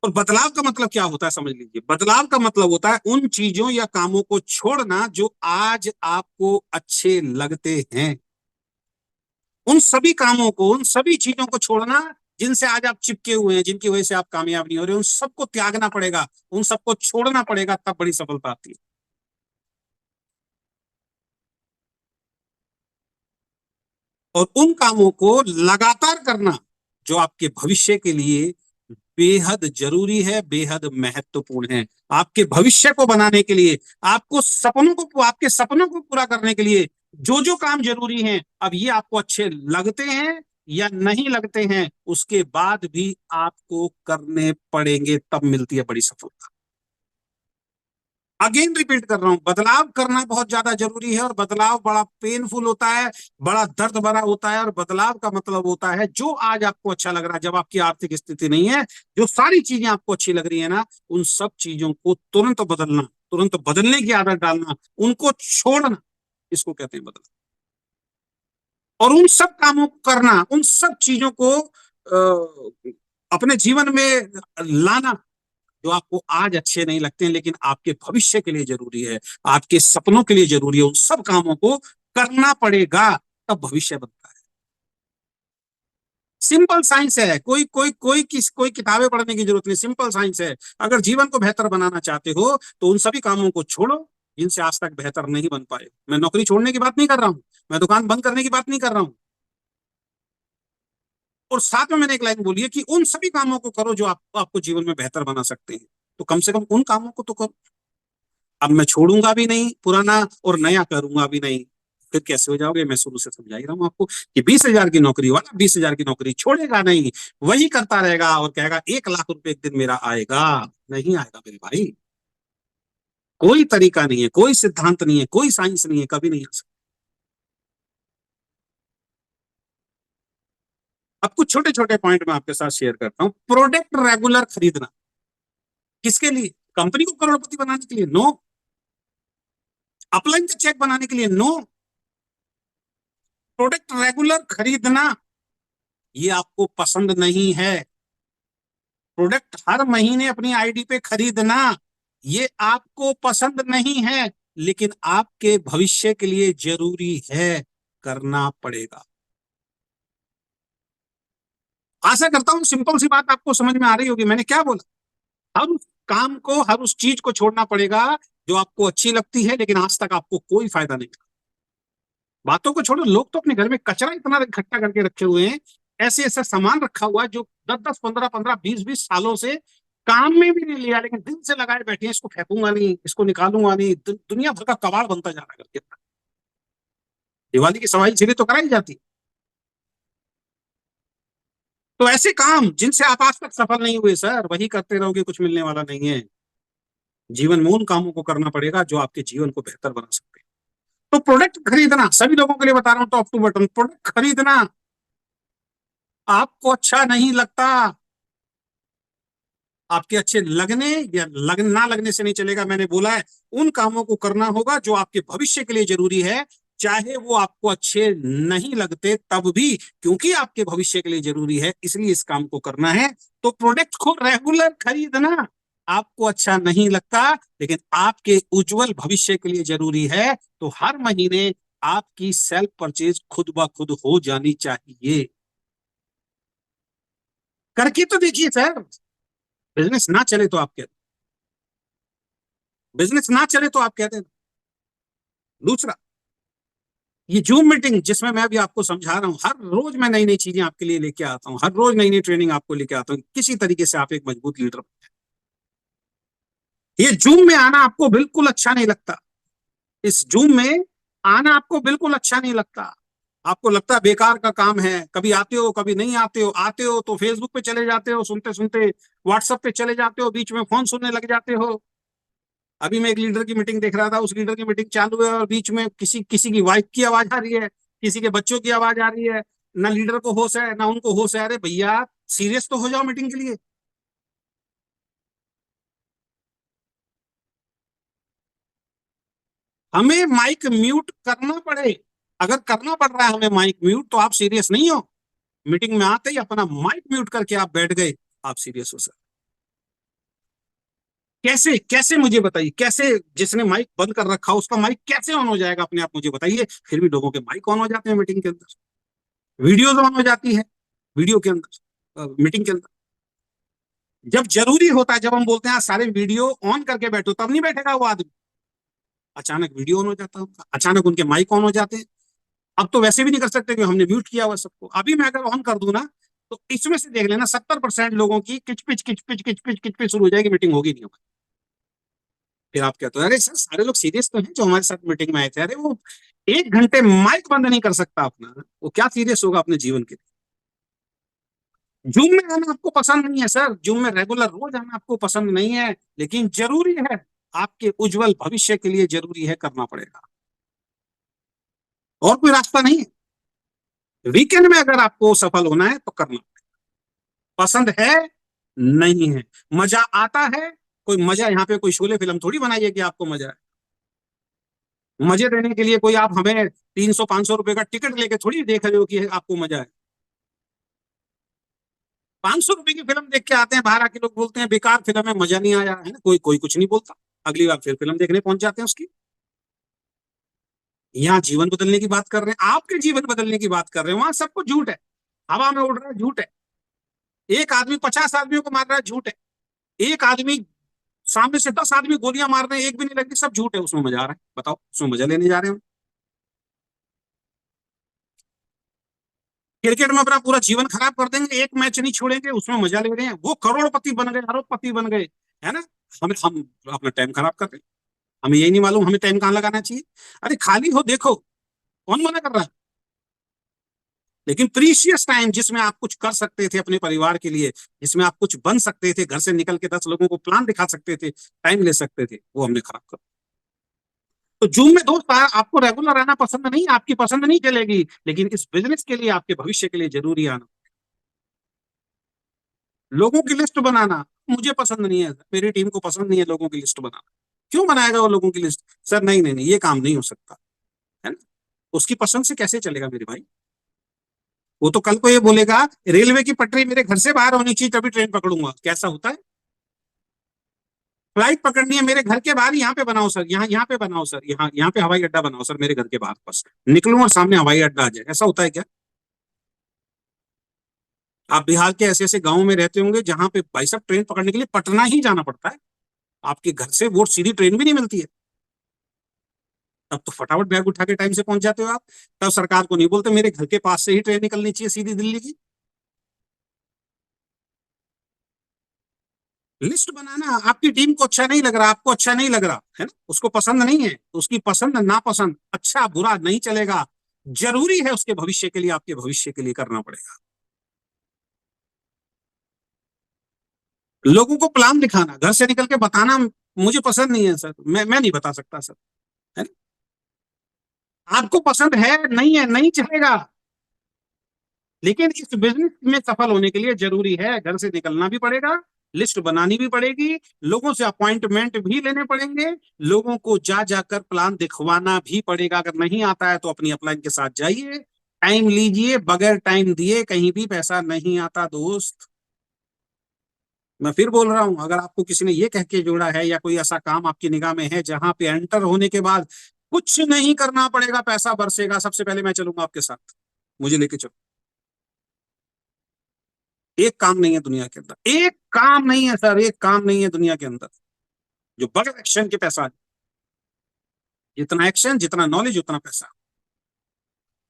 और बदलाव का मतलब क्या होता है समझ लीजिए। बदलाव का मतलब होता है उन चीजों या कामों को छोड़ना जो आज आपको अच्छे लगते हैं। उन सभी कामों को, उन सभी चीजों को छोड़ना जिनसे आज आप चिपके हुए हैं, जिनकी वजह से आप कामयाब नहीं हो रहे, उन सबको त्यागना पड़ेगा, उन सबको छोड़ना पड़ेगा, तब बड़ी सफलता आती है। और उन कामों को लगातार करना जो आपके भविष्य के लिए बेहद जरूरी है, बेहद महत्वपूर्ण है। आपके भविष्य को बनाने के लिए, आपको सपनों को, आपके सपनों को पूरा करने के लिए जो जो काम जरूरी हैं, अब ये आपको अच्छे लगते हैं या नहीं लगते हैं, उसके बाद भी आपको करने पड़ेंगे, तब मिलती है बड़ी सफलता। अगेन रिपीट कर रहा हूं, बदलाव करना बहुत ज्यादा जरूरी है और बदलाव बड़ा पेनफुल होता है, बड़ा दर्द भरा होता है। और बदलाव का मतलब होता है जो आज आपको अच्छा लग रहा है, जब आपकी आर्थिक स्थिति नहीं है, जो सारी चीजें आपको अच्छी लग रही है ना, उन सब चीजों को तुरंत बदलना, तुरंत बदलने की आदत डालना, उनको छोड़ना, इसको कहते हैं बदलाव। और उन सब कामों को करना, उन सब चीजों को अपने जीवन में लाना जो आपको आज अच्छे नहीं लगते हैं लेकिन आपके भविष्य के लिए जरूरी है, आपके सपनों के लिए जरूरी है, उन सब कामों को करना पड़ेगा, तब भविष्य बनता है। सिंपल साइंस है, कोई किताबें पढ़ने की जरूरत नहीं, सिंपल साइंस है। अगर जीवन को बेहतर बनाना चाहते हो तो उन सभी कामों को छोड़ो जिनसे आज तक बेहतर नहीं बन पाए। मैं नौकरी छोड़ने की बात नहीं कर रहा हूं, मैं दुकान बंद करने की बात नहीं कर रहा हूं। और साथ में मैंने एक लाइन बोली है कि उन सभी कामों को करो जो आपको जीवन में बेहतर बना सकते हैं। तो कम से कम उन कामों को तो करो। अब मैं छोड़ूंगा भी नहीं पुराना और नया करूंगा भी नहीं, फिर कैसे हो जाओगे। मैं शुरू से समझा ही रहा हूं आपको कि 20,000 की नौकरी वाला 20,000 की नौकरी छोड़ेगा नहीं, वही करता रहेगा और कहेगा 1,00,000 रुपए एक दिन मेरा आएगा। नहीं आएगा मेरे भाई, कोई तरीका नहीं है, कोई सिद्धांत नहीं है, कोई साइंस नहीं है, कभी नहीं आ सकता। अब कुछ छोटे छोटे पॉइंट मैं आपके साथ शेयर करता हूं। प्रोडक्ट रेगुलर खरीदना किसके लिए? कंपनी को करोड़पति बनाने के लिए? नो। अपलाइन का चेक बनाने के लिए? नो। प्रोडक्ट रेगुलर खरीदना ये आपको पसंद नहीं है। प्रोडक्ट हर महीने अपनी आईडी पे खरीदना ये आपको पसंद नहीं है, लेकिन आपके भविष्य के लिए जरूरी है, करना पड़ेगा। आशा करता हूं सिंपल सी बात आपको समझ में आ रही होगी। मैंने क्या बोला? हर उस काम को, हर उस चीज को छोड़ना पड़ेगा जो आपको अच्छी लगती है लेकिन आज तक आपको कोई फायदा नहीं। बातों को छोड़ो, लोग तो अपने घर में कचरा इतना इकट्ठा करके रखे हुए हैं, ऐसे ऐसा सामान रखा हुआ है जो 10-10, 15-15, 20-20 सालों से काम में भी नहीं लिया, लेकिन दिल से लगाए बैठे हैं, इसको फेंकूंगा नहीं, इसको निकालूंगा नहीं। दुनिया भर का कबाड़ बनता जा रहा है करके। दिवाली की सफाई इसीलिए तो कराई जाती। तो ऐसे काम जिनसे आप आज तक सफल नहीं हुए सर, वही करते रहोगे, कुछ मिलने वाला नहीं है। जीवन में उन कामों को करना पड़ेगा जो आपके जीवन को बेहतर बना सकते हैं। तो प्रोडक्ट खरीदना, सभी लोगों के लिए बता रहा हूं, टॉप टू बटन, प्रोडक्ट खरीदना आपको अच्छा नहीं लगता, आपके अच्छे लगने या ना लगने से नहीं चलेगा। मैंने बोला है उन कामों को करना होगा जो आपके भविष्य के लिए जरूरी है, चाहे वो आपको अच्छे नहीं लगते तब भी, क्योंकि आपके भविष्य के लिए जरूरी है, इसलिए इस काम को करना है। तो प्रोडक्ट को रेगुलर खरीदना आपको अच्छा नहीं लगता लेकिन आपके उज्जवल भविष्य के लिए जरूरी है, तो हर महीने आपकी सेल्फ परचेज खुद ब खुद हो जानी चाहिए। करके तो देखिए सर। बिजनेस ना चले तो आप कहते, बिजनेस ना चले तो आप कहते हैं। दूसरा, ये जूम मीटिंग जिसमें मैं भी आपको समझा रहा हूं, हर रोज मैं नई नई चीजें आपके लिए लेके आता हूं, हर रोज नई नई ट्रेनिंग आपको लेके आता हूं, किसी तरीके से आप एक मजबूत लीडर। ये जूम में आना आपको बिल्कुल अच्छा नहीं लगता, इस जूम में आना आपको बिल्कुल अच्छा नहीं लगता। आपको लगता है बेकार का काम है, कभी आते हो कभी नहीं आते हो, आते हो तो फेसबुक पे चले जाते हो, सुनते सुनते व्हाट्सएप पे चले जाते हो, बीच में फोन सुनने लग जाते हो। अभी मैं एक लीडर की मीटिंग देख रहा था, उस लीडर की मीटिंग चालू है और बीच में किसी किसी की वाइफ की आवाज आ रही है, किसी के बच्चों की आवाज आ रही है। ना लीडर को होश है ना उनको होश है। अरे भैया, सीरियस तो हो जाओ मीटिंग के लिए। हमें माइक म्यूट करना पड़े, अगर करना पड़ रहा है हमें माइक म्यूट, तो आप सीरियस नहीं हो। मीटिंग में आते ही अपना माइक म्यूट करके आप बैठ गए, आप सीरियस हो सर। कैसे कैसे मुझे बताइए, कैसे जिसने माइक बंद कर रखा उसका माइक कैसे ऑन हो जाएगा अपने आप, मुझे बताइए। फिर भी लोगों के माइक ऑन हो जाते हैं मीटिंग के अंदर, वीडियोज ऑन हो जाती है वीडियो के अंदर, मीटिंग के अंदर। जब जरूरी होता है, जब हम बोलते हैं सारे वीडियो ऑन करके बैठो, तब नहीं बैठेगा वो आदमी। अचानक वीडियो ऑन हो जाता है, अचानक उनके माइक ऑन हो जाते हैं। अब तो वैसे भी नहीं कर सकते कि हमने म्यूट किया हुआ सबको। अभी मैं अगर ऑन कर दूं ना, तो इसमें से देख लेना 70% लोगों की किचपिच किचपिच किचपिच किचपिच शुरू हो जाएगी, मीटिंग होगी नहीं होगी। फिर आप कहते हो अरे सर सारे लोग सीरियस तो हैं जो हमारे साथ मीटिंग में आए थे। अरे वो 1 घंटे माइक बंद नहीं कर सकता अपना, वो क्या सीरियस होगा अपने जीवन के लिए। जूम में आना आपको पसंद नहीं है सर, जूम में रेगुलर रोज आना आपको पसंद नहीं है, लेकिन जरूरी है, आपके उज्जवल भविष्य के लिए जरूरी है, करना पड़ेगा, और कोई रास्ता नहीं है। वीकेंड में अगर आपको सफल होना है तो करना पसंद है, नहीं है, मजा आता है। कोई मजा यहाँ पे कोई शोले फिल्म थोड़ी बनाई है कि आपको मजा है। मजे देने के लिए कोई आप हमें 300-500 रुपए का टिकट लेके थोड़ी देख रहे हो कि आपको मजा है। 500 रुपए की फिल्म देख के आते हैं बाहर, आके लोग बोलते हैं बेकार फिल्म है, मजा नहीं आया है ना, कोई कोई कुछ नहीं बोलता, अगली बार फिर फिल्म देखने पहुंच जाते हैं उसकी। यहाँ जीवन बदलने की बात कर रहे हैं, आपके जीवन बदलने की बात कर रहे हैं, वहां सब कुछ झूठ है, हवा में उड़ रहा है, झूठ है। एक आदमी 50 आदमियों को मार रहा है, झूठ है। एक आदमी सामने से 10 आदमी गोलियां मार रहे हैं, एक भी नहीं लगती, सब झूठ है, उसमें मजा आ रहा है। बताओ, उसमें मजा लेने जा रहे हैं। क्रिकेट में अपना पूरा जीवन खराब कर देंगे, एक मैच नहीं छोड़ेंगे, उसमें मजा ले रहे हैं, वो करोड़पति बन गए, अरबपति बन गए, है ना। हम अपना टाइम खराब कर रहे हैं, हमें यही नहीं मालूम हमें टाइम कहाँ लगाना चाहिए। अरे खाली हो देखो, कौन मना कर रहा है। लेकिन प्रीशियस टाइम जिसमें आप कुछ कर सकते थे अपने परिवार के लिए, जिसमें आप कुछ बन सकते थे, घर से निकल के 10 लोगों को प्लान दिखा सकते थे, टाइम ले सकते थे, वो हमने खराब कर। तो जूम में दोस्त आपको रेगुलर आना पसंद नहीं, आपकी पसंद नहीं चलेगी, लेकिन इस बिजनेस के लिए, आपके भविष्य के लिए जरूरी आना। लोगों की लिस्ट बनाना मुझे पसंद नहीं है, मेरी टीम को पसंद नहीं है लोगों की लिस्ट बनाना। क्यों बनाएगा वो लोगों की लिस्ट? सर नहीं नहीं नहीं, ये काम नहीं हो सकता, है ना। उसकी पसंद से कैसे चलेगा मेरे भाई? वो तो कल को ये बोलेगा रेलवे की पटरी मेरे घर से बाहर होनी चाहिए तभी ट्रेन पकड़ूंगा, कैसा होता है? फ्लाइट पकड़नी है मेरे घर के बाहर, यहाँ पे बनाओ सर, यहाँ पे बनाओ सर, यहाँ पे हवाई अड्डा बनाओ सर, मेरे घर के बाहर, बस निकलूं और सामने हवाई अड्डा आ जाए, ऐसा होता है क्या? आप बिहार के ऐसे ऐसे गाँव में रहते होंगे जहां पे भाई साहब ट्रेन पकड़ने के लिए पटना ही जाना पड़ता है, आपके घर से वो सीधी ट्रेन भी नहीं मिलती है। तब तो फटाफट बैग उठा के टाइम से पहुंच जाते हो आप। तब सरकार को नहीं बोलते मेरे घर के पास से ही ट्रेन निकलनी चाहिए सीधी दिल्ली की। लिस्ट बनाना, आपकी टीम को अच्छा नहीं लग रहा, आपको अच्छा नहीं लग रहा है ना, उसको पसंद नहीं है, उसकी पसंद नापसंद, अच्छा बुरा नहीं चलेगा, जरूरी है उसके भविष्य के लिए, आपके भविष्य के लिए करना पड़ेगा। लोगों को प्लान दिखाना, घर से निकल के बताना मुझे पसंद नहीं है सर, मैं नहीं बता सकता सर, है ना? आपको पसंद है, नहीं है, नहीं चलेगा, लेकिन इस बिजनेस में सफल होने के लिए जरूरी है घर से निकलना भी पड़ेगा, लिस्ट बनानी भी पड़ेगी, लोगों से अपॉइंटमेंट भी लेने पड़ेंगे, लोगों को जा जाकर प्लान दिखवाना भी पड़ेगा। अगर नहीं आता है तो अपनी अपलाइन के साथ जाइए, टाइम लीजिए, बगैर टाइम दिए कहीं भी पैसा नहीं आता दोस्त। मैं फिर बोल रहा हूं, अगर आपको किसी ने ये कह के जोड़ा है या कोई ऐसा काम आपकी निगाह में है जहां पे एंटर होने के बाद कुछ नहीं करना पड़ेगा, पैसा बरसेगा, सबसे पहले मैं चलूंगा आपके साथ, मुझे लेके चलो। एक काम नहीं है दुनिया के अंदर, एक काम नहीं है सर, एक काम नहीं है दुनिया के अंदर जो बड़े एक्शन के पैसा। जितना एक्शन, जितना नॉलेज, उतना पैसा।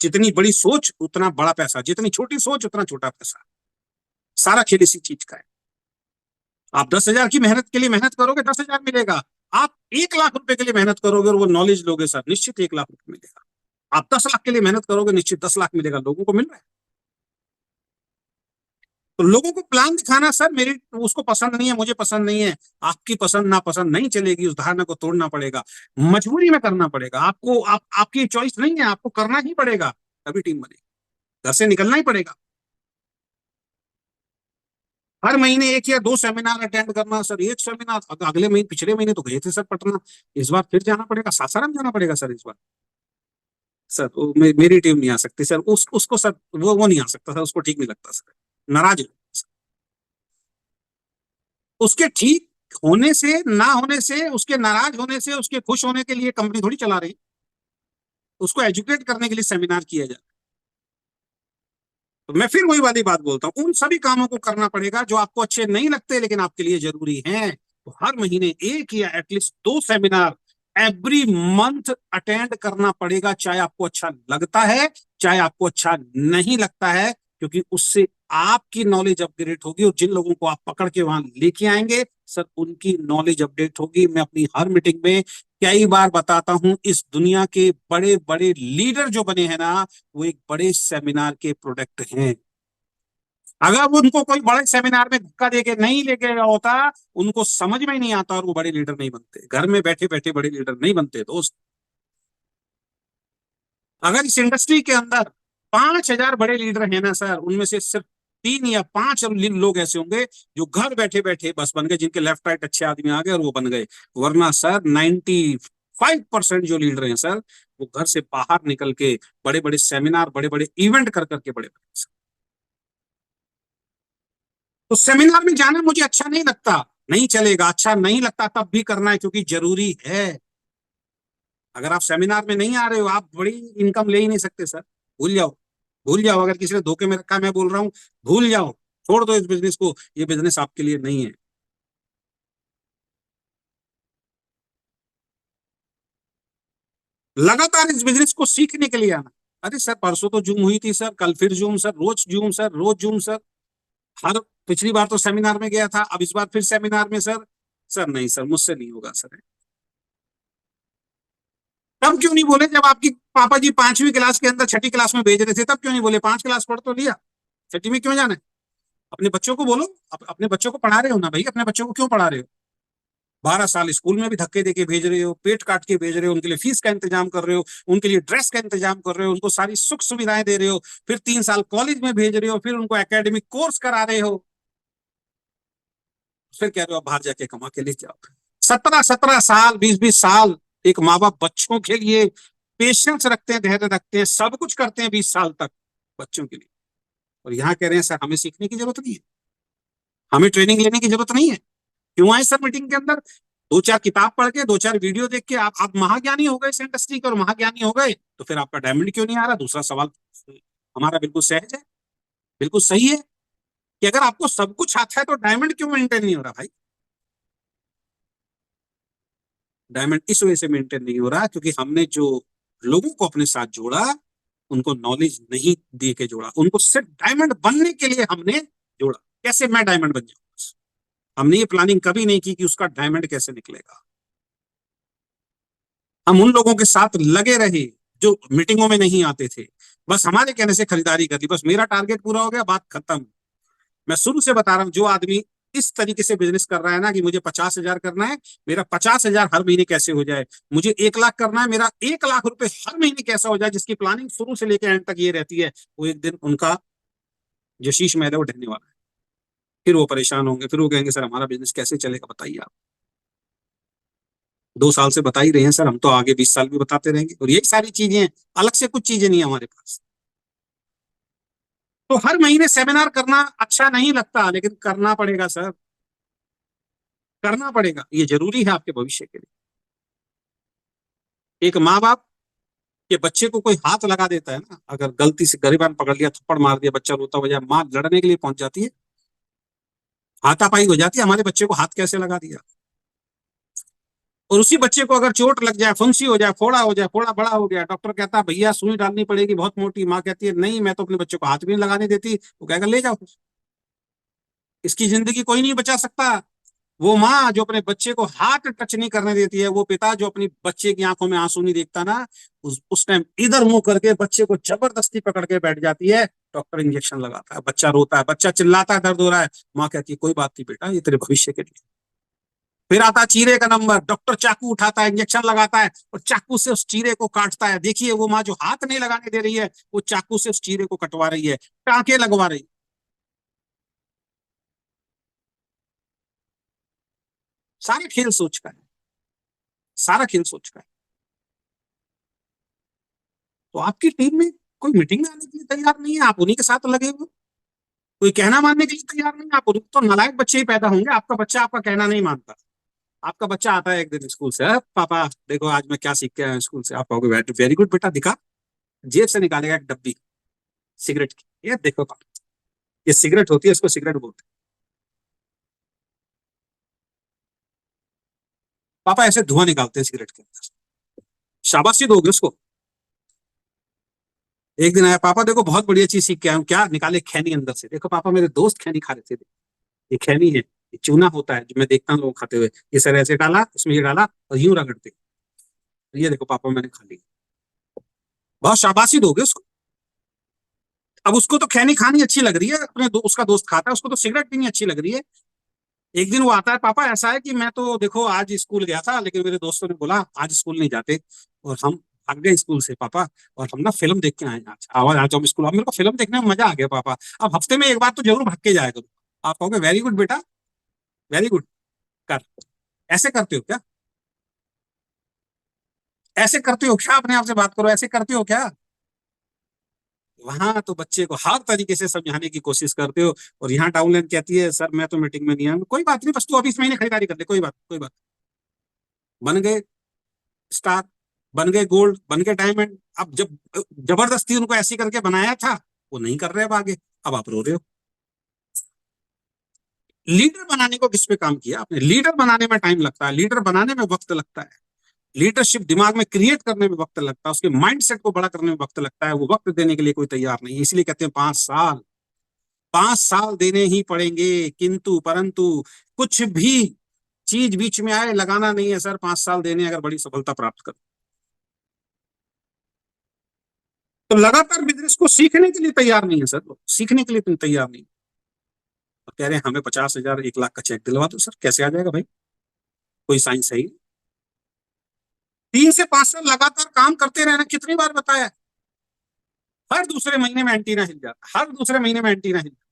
जितनी बड़ी सोच उतना बड़ा पैसा, जितनी छोटी सोच उतना छोटा पैसा। सारा खेल इसी चीज का है। आप 10,000 की मेहनत के लिए मेहनत करोगे, 10,000 मिलेगा। आप 1 लाख रुपए के लिए मेहनत करोगे और वो नॉलेज लोगे सर, निश्चित 1 लाख रुपए मिलेगा। आप 10 लाख के लिए मेहनत करोगे, निश्चित 10 लाख मिलेगा, लोगों को मिल रहा है। तो लोगों को प्लान दिखाना सर, मेरी उसको पसंद नहीं है, मुझे पसंद नहीं है, आपकी पसंद नापसंद नहीं चलेगी, उस धारणा को तोड़ना पड़ेगा, मजबूरी में करना पड़ेगा आपको, आपकी चॉइस नहीं है, आपको करना ही पड़ेगा, तभी टीम बनेगी, घर से निकलना ही पड़ेगा। हर महीने 1 या 2 सेमिनार अटेंड करना सर, एक सेमिनार, अगले महीने, पिछले महीने तो गए थे सर पटना, इस बार फिर जाना पड़ेगा, सासाराम जाना पड़ेगा सर इस बार। सर मेरी टीम नहीं आ सकती सर, उसको सर वो नहीं आ सकता सर, उसको ठीक नहीं लगता सर, नाराज है। उसके ठीक होने से, ना होने से, उसके नाराज होने से, उसके खुश होने के लिए कंपनी थोड़ी चला रही, उसको एजुकेट करने के लिए सेमिनार किया जाए। तो मैं फिर वही वाली बात बोलता हूँ, उन सभी कामों को करना पड़ेगा जो आपको अच्छे नहीं लगते लेकिन आपके लिए जरूरी हैं। तो हर महीने एक या at least 2 seminar every month attend करना पड़ेगा, चाहे आपको अच्छा लगता है चाहे आपको अच्छा नहीं लगता है, क्योंकि उससे आपकी नॉलेज अपग्रेड होगी और जिन लोगों को आप पकड़ के वहां लेके आएंगे सर, उनकी नॉलेज अपडेट होगी। मैं अपनी हर मीटिंग में कई बार बताता हूं, इस दुनिया के बड़े बड़े लीडर जो बने हैं ना, वो एक बड़े सेमिनार के प्रोडक्ट हैं। अगर वो उनको कोई बड़े सेमिनार में धक्का देके नहीं लेके गया होता, उनको समझ में ही नहीं आता और वो बड़े लीडर नहीं बनते, घर में बैठे बैठे बड़े लीडर नहीं बनते दोस्त। अगर इस इंडस्ट्री के अंदर 5,000 बड़े लीडर हैं ना सर, उनमें से सिर्फ 3 या 5 लोग ऐसे होंगे जो घर बैठे बैठे बस बन गए, जिनके लेफ्ट राइट अच्छे आदमी आ गए और वो बन गए। वरना सर 95% जो लीडर हैं सर, वो घर से बाहर निकल के बड़े बड़े सेमिनार, बड़े बड़े इवेंट कर करके बड़े बड़े। तो सेमिनार में जाना मुझे अच्छा नहीं लगता, नहीं चलेगा, अच्छा नहीं लगता तब भी करना है क्योंकि जरूरी है। अगर आप सेमिनार में नहीं आ रहे हो, आप बड़ी इनकम ले ही नहीं सकते सर, भूल जाओ। भूल जाओ, अगर किसी ने धोखे में रखा, मैं बोल रहा हूँ भूल जाओ, छोड़ दो इस बिजनेस को, ये बिजनेस आपके लिए नहीं है। लगातार इस बिजनेस को सीखने के लिए आना। अरे सर परसों तो जूम हुई थी सर, कल फिर जूम सर, रोज जूम सर, रोज जूम सर। हर पिछली बार तो सेमिनार में गया था, अब इस बार फिर सेमिनार में सर। सर नहीं सर, मुझसे नहीं होगा सर। तब क्यों नहीं बोले जब आपकी पापा जी 5वीं क्लास के अंदर 6ठी क्लास में भेज रहे थे, तब क्यों नहीं बोले 5 क्लास पढ़ तो लिया, 6ठी में क्यों जाना है? अपने बच्चों को बोलो, अपने बच्चों को पढ़ा रहे हो ना भाई, अपने बच्चों को क्यों पढ़ा रहे हो? 12 साल स्कूल में भी धक्के देके भेज रहे हो, पेट काट के भेज रहे हो, उनके लिए फीस का इंतजाम कर रहे हो, उनके लिए ड्रेस का इंतजाम कर रहे हो, उनको सारी सुख सुविधाएं दे रहे हो, फिर 3 साल कॉलेज में भेज रहे हो, फिर उनको एकेडमिक कोर्स करा रहे हो, फिर कह रहे हो आप बाहर जाके कमा के लेके आओ। 17-17 साल, 20-20 साल एक माँ बाप बच्चों के लिए पेशेंस रखते हैं, धैर्य रखते हैं, सब कुछ करते हैं 20 साल तक बच्चों के लिए। और यहाँ कह रहे हैं सर हमें सीखने की जरूरत नहीं है, हमें ट्रेनिंग लेने की जरूरत नहीं है। क्यों आए सर मीटिंग के अंदर? 2-4 किताब पढ़ के, 2-4 वीडियो देख के आप महाज्ञानी हो गए इस इंडस्ट्री के, और महाज्ञानी हो गए तो फिर आपका डायमंड क्यों नहीं आ रहा? दूसरा सवाल हमारा बिल्कुल सहज है, बिल्कुल सही है कि अगर आपको सब कुछ आता है तो डायमंड क्यों मेंटेन नहीं हो रहा भाई? डायमंड इस वजह से मेंटेन नहीं हो रहा क्योंकि हमने जो लोगों को अपने साथ जोड़ा, उनको नॉलेज नहीं दे के जोड़ा, उनको सिर्फ डायमंड बनने के लिए हमने जोड़ा। कैसे मैं डायमंड बन जाऊं, हमने ये प्लानिंग कभी नहीं की कि उसका डायमंड कैसे निकलेगा। हम उन लोगों के साथ लगे रहे जो मीटिंगों में नहीं आते थे, बस हमारे कहने से खरीदारी कर ली, बस मेरा टारगेट पूरा हो गया, बात खत्म। मैं शुरू से बता रहा हूं, जो आदमी इस तरीके से बिजनेस कर रहा है ना कि मुझे 50,000 करना है, मेरा 50,000 हर महीने कैसे हो जाए, मुझे 1 लाख करना है, मेरा 1 लाख रुपए हर महीने कैसा हो जाए, जिसकी प्लानिंग शुरू से लेकर एंड तक ये रहती है, वो एक दिन उनका जो शीश महल है वो ढहने वाला है। फिर वो परेशान होंगे, फिर वो कहेंगे सर हमारा बिजनेस कैसे चलेगा बताइए आप। 2 साल से बता ही रहे हैं सर, हम तो आगे 20 साल भी बताते रहेंगे, और यही सारी चीजें हैं, अलग से कुछ चीजें नहीं है हमारे पास। तो हर महीने सेमिनार करना अच्छा नहीं लगता, लेकिन करना पड़ेगा सर, करना पड़ेगा, ये जरूरी है आपके भविष्य के लिए। एक माँ बाप के बच्चे को कोई हाथ लगा देता है ना, अगर गलती से गरीबान पकड़ लिया, थप्पड़ मार दिया, बच्चा रोता हो जाए, माँ लड़ने के लिए पहुंच जाती है, हाथापाई हो जाती है, हमारे बच्चे को हाथ कैसे लगा दिया। और उसी बच्चे को अगर चोट लग जाए, फुंसी हो जाए, फोड़ा बड़ा हो गया, डॉक्टर कहता है भैया सुई डालनी पड़ेगी बहुत मोटी, माँ कहती है नहीं मैं तो अपने बच्चे को हाथ भी नहीं लगाने देती, वो कहेगा ले जाओ, इसकी जिंदगी कोई नहीं बचा सकता। वो माँ जो अपने बच्चे को हाथ टच नहीं करने देती है, वो पिता जो अपनी बच्चे की आंखों में आंसू नहीं देखता ना, उस टाइम इधर मुंह करके बच्चे को जबरदस्ती पकड़ के बैठ जाती है, डॉक्टर इंजेक्शन लगाता है, बच्चा रोता है, बच्चा चिल्लाता है, दर्द हो रहा है, माँ कहती है कोई बात नहीं बेटा, ये तेरे भविष्य के लिए। फिर आता है चीरे का नंबर, डॉक्टर चाकू उठाता है, इंजेक्शन लगाता है और चाकू से उस चीरे को काटता है। देखिए वो माँ जो हाथ नहीं लगाने दे रही है, वो चाकू से उस चीरे को कटवा रही है, टांके लगवा रही है। सारे खेल सोच का है, सारा खेल सोच का है। तो आपकी टीम में कोई मीटिंग में आने के लिए तैयार नहीं है, आप उन्हीं के साथ लगे हुए, कोई कहना मानने के लिए तैयार नहीं है, आप तो नालायक बच्चे ही पैदा होंगे, आपका बच्चा आपका कहना नहीं मानता। आपका बच्चा आता है एक दिन स्कूल से, पापा देखो आज मैं क्या सीख के आया स्कूल से। आप कहोगे वेरी गुड बेटा, दिखा। जेब से निकालेगा एक डब्बी सिगरेट की, ये देखो पापा, ये सिगरेट होती है, इसको सिगरेट बोलते हैं। पापा ऐसे धुआं निकालते हैं सिगरेट के अंदर, शाबाशी दोगे उसको? एक दिन आया, पापा देखो बहुत बढ़िया चीज सीख के आया हूँ। क्या? निकाले खैनी अंदर से। देखो पापा, मेरे दोस्त खैनी खा रहे थे, ये खैनी है, ये चूना होता है जो मैं देखता हूँ लोग खाते हुए। ये सर ऐसे डाला, इसमें ये डाला और यूं रगड़ते, ये देखो पापा मैंने खा ली। बहुत शाबाशी दोगे उसको? अब उसको तो खैनी खानी अच्छी लग रही है, उसका दोस्त खाता है, उसको तो सिगरेट पीनी अच्छी लग रही है। एक दिन वो आता है, पापा ऐसा है कि मैं तो देखो आज स्कूल गया था, लेकिन मेरे दोस्तों ने बोला आज स्कूल नहीं जाते, और हम भाग गए स्कूल से पापा, और हम ना फिल्म देख के आए आज। आवाज आ जाओ स्कूल, अब मेरे को फिल्म देखने में मजा आ गया पापा, अब हफ्ते में एक बार तो जरूर भाग के जाया करो। आप कहोगे वेरी गुड बेटा, वेरी गुड, कर। ऐसे करते हो क्या? ऐसे करते हो क्या? अपने आप से बात करो, ऐसे करते हो क्या? वहां तो बच्चे को हर तरीके से समझाने की कोशिश करते हो, और यहाँ डाउनलाइन कहती है सर मैं तो मीटिंग में नहीं आया। कोई बात नहीं, बस तू अभी इस महीने खरीदारी कर ले, कोई बात कोई बात। बन गए स्टार, बन गए गोल्ड, बन गए डायमंड। अब जब जबरदस्ती उनको ऐसी करके बनाया था, वो नहीं कर रहे अब आगे, अब आप रो रहे हो। लीडर बनाने को किस पे काम किया आपने? लीडर बनाने में टाइम लगता है, लीडर बनाने में वक्त लगता है, लीडरशिप दिमाग में क्रिएट करने में वक्त लगता है, उसके माइंडसेट को बड़ा करने में वक्त लगता है। वो वक्त देने के लिए कोई तैयार नहीं है, इसलिए कहते हैं 5 साल। 5 साल देने ही पड़ेंगे, किंतु परंतु कुछ भी चीज बीच में आए लगाना नहीं है सर, 5 साल देने अगर बड़ी सफलता प्राप्त कर। तो लगातार बिजनेस को सीखने के लिए तैयार नहीं है सर, लोग सीखने के लिए तुम तैयार नहीं। और कह रहे हैं हमें 50,000 1 लाख का चेक दिलवा दो। सर कैसे आ जाएगा भाई? कोई साइंस है ही? 3 से 5 साल लगातार काम करते रहना, कितनी बार बताया? हर दूसरे महीने में एंटीना हिल जाता, हर दूसरे महीने में एंटीना हिल जाता।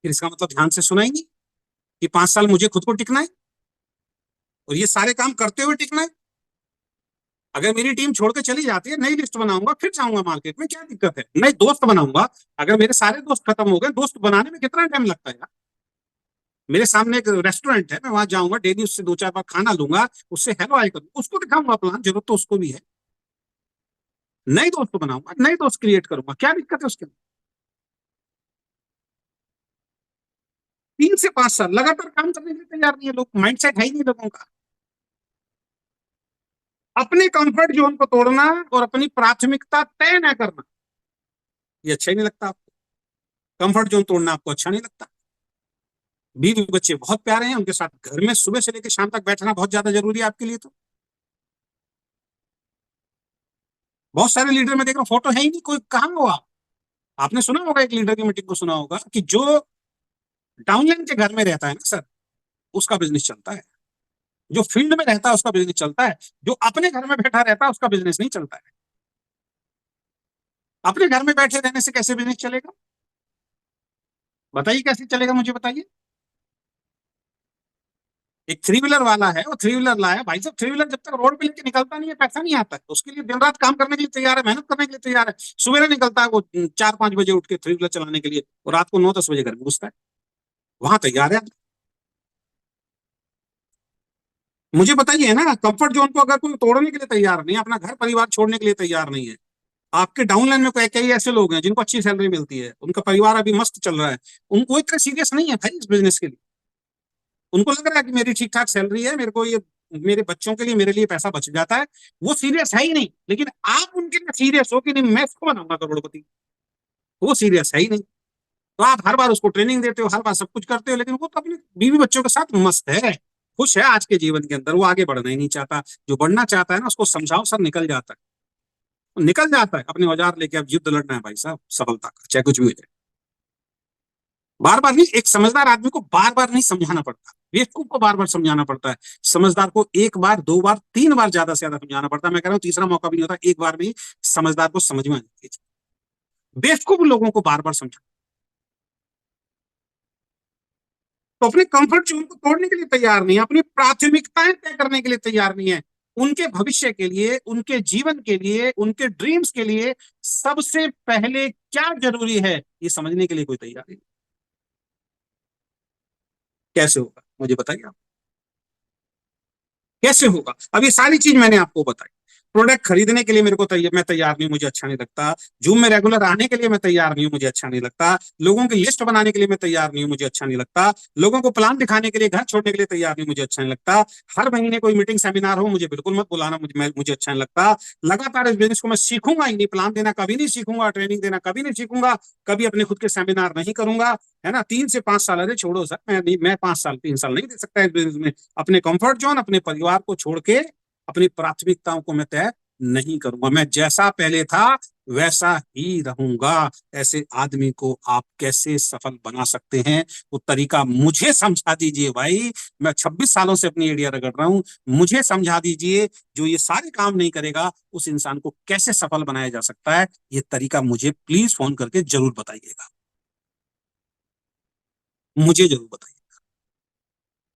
फिर इसका मतलब ध्यान से सुना ही नहीं कि 5 साल मुझे खुद को टिकना है, और ये सारे काम करते हुए टिकना है। अगर मेरी टीम छोड़ के चली जाती है, नई लिस्ट बनाऊंगा, फिर जाऊंगा मार्केट में, क्या दिक्कत है? नए दोस्त बनाऊंगा। अगर मेरे सारे दोस्त खत्म हो गए, दोस्त बनाने में कितना टाइम लगता है यार? मेरे सामने एक रेस्टोरेंट है, मैं वहां जाऊंगा डेली, उससे 2-4 बार खाना लूंगा, उससे हेलो हाय करूंगा, उसको दिखाऊंगा प्लान, जरूरत तो उसको भी है। नए दोस्त बनाऊंगा, नए दोस्त क्रिएट करूंगा, क्या दिक्कत है उसके अंदर? 3 से 5 साल लगातार काम करने के लिए तैयार नहीं है लोग, माइंडसेट है ही नहीं लोगों का। अपने कंफर्ट जोन को तोड़ना और अपनी प्राथमिकता तय न करना, ये अच्छा ही नहीं लगता आपको। कंफर्ट जोन तोड़ना आपको अच्छा नहीं लगता। बीवी बच्चे बहुत प्यारे हैं, उनके साथ घर में सुबह से लेकर शाम तक बैठना बहुत ज्यादा जरूरी है आपके लिए। तो बहुत सारे लीडर में देख रहा हूं फोटो है ही नहीं, कोई कहाँ हो आप? आपने सुना होगा, एक लीडर की मीटिंग को सुना होगा कि जो डाउनलाइन के घर में रहता है ना सर, उसका बिजनेस चलता है। जो फील्ड में रहता है उसका बिजनेस चलता है, जो अपने घर में बैठा रहता है उसका बिजनेस नहीं चलता है। अपने घर में बैठे रहने से कैसे बिजनेस चलेगा? बताइए कैसे चलेगा, मुझे बताइए। एक थ्री व्हीलर वाला है, वो थ्री व्हीलर लाया भाई साहब, थ्री व्हीलर जब तक रोड पे लेके निकलता नहीं है, पैसा नहीं आता है उसके लिए। दिन रात काम करने के लिए तैयार है, मेहनत करने के लिए तैयार है। सवेरे निकलता है वो 4-5 बजे उठ के थ्री व्हीलर चलाने के लिए, और रात को 9-10 बजे घर में घुसता है। वहां तैयार है। मुझे बताइए ना, कंफर्ट जोन को अगर कोई तोड़ने के लिए तैयार नहीं है, अपना घर परिवार छोड़ने के लिए तैयार नहीं है। आपके डाउनलाइन में कोई कई ऐसे लोग हैं जिनको अच्छी सैलरी मिलती है, उनका परिवार अभी मस्त चल रहा है, उनको इतना सीरियस नहीं है भाई इस बिजनेस के लिए। उनको लग रहा है कि मेरी ठीक ठाक सैलरी है, मेरे को ये मेरे बच्चों के लिए, मेरे लिए पैसा बच जाता है। वो सीरियस है ही नहीं। लेकिन आप उनके लिए सीरियस हो कि नहीं, मैं इसको बनाऊंगा करोड़पति, वो सीरियस है ही नहीं। तो आप हर बार उसको ट्रेनिंग देते हो, हर बार सब कुछ करते हो, लेकिन वो तो अपनी बीवी बच्चों के साथ मस्त है, खुश है आज के जीवन के अंदर, वो आगे बढ़ना ही नहीं चाहता। जो बढ़ना चाहता है ना, उसको समझाओ, सब निकल जाता है, निकल जाता है। अपने औजार लेके अब युद्ध लड़ना है भाई साहब, सफलता का, चाहे कुछ भी हो जाए। बार बार नहीं, एक समझदार आदमी को बार बार नहीं समझाना पड़ता, बेवकूफ को बार बार समझाना पड़ता है। समझदार को 1 बार 2 बार 3 बार ज्यादा से ज्यादा समझाना पड़ता है। मैं कह रहा हूँ तीसरा मौका भी नहीं होता, एक बार में ही समझदार को समझ में आ जाती है। बेवकूफ लोगों को बार बार समझा। तो अपने कंफर्ट जोन को तोड़ने के लिए तैयार नहीं है, अपनी प्राथमिकताएं तय करने के लिए तैयार नहीं है। उनके भविष्य के लिए, उनके जीवन के लिए, उनके ड्रीम्स के लिए सबसे पहले क्या जरूरी है, ये समझने के लिए कोई तैयार नहीं। कैसे होगा? मुझे बताइए आप कैसे होगा। अब ये सारी चीज मैंने आपको बताई। प्रोडक्ट खरीदने के लिए मेरे को मैं तैयार नहीं हूं, मुझे अच्छा नहीं लगता। जूम में रेगुलर आने के लिए मैं तैयार नहीं हूं, मुझे अच्छा नहीं लगता। लोगों की लिस्ट बनाने के लिए मैं तैयार नहीं हूं, मुझे अच्छा नहीं लगता। लोगों को प्लान दिखाने के लिए, घर छोड़ने के लिए तैयार नहीं, मुझे अच्छा नहीं लगता। हर महीने कोई मीटिंग सेमिनार हो, मुझे बिल्कुल मत बुलाना, मुझे अच्छा नहीं लगता। लगातार इस बिजनेस को मैं सीखूंगा ही नहीं, प्लान देना कभी नहीं सीखूंगा, ट्रेनिंग देना कभी नहीं सीखूंगा, कभी अपने खुद के सेमिनार नहीं करूंगा, है ना। 3 से 5 साल, अरे छोड़ो सर, मैं 5 साल 3 साल नहीं दे सकता इस बिजनेस में। अपने कंफर्ट जोन, अपने परिवार को छोड़ के अपनी प्राथमिकताओं को मैं तय नहीं करूंगा। मैं जैसा पहले था वैसा ही रहूंगा। ऐसे आदमी को आप कैसे सफल बना सकते हैं, वो तरीका मुझे समझा दीजिए भाई। मैं 26 सालों से अपनी एडिया रगड़ रहा हूं, मुझे समझा दीजिए। जो ये सारे काम नहीं करेगा उस इंसान को कैसे सफल बनाया जा सकता है, ये तरीका मुझे प्लीज फोन करके जरूर बताइएगा, मुझे जरूर बताइए।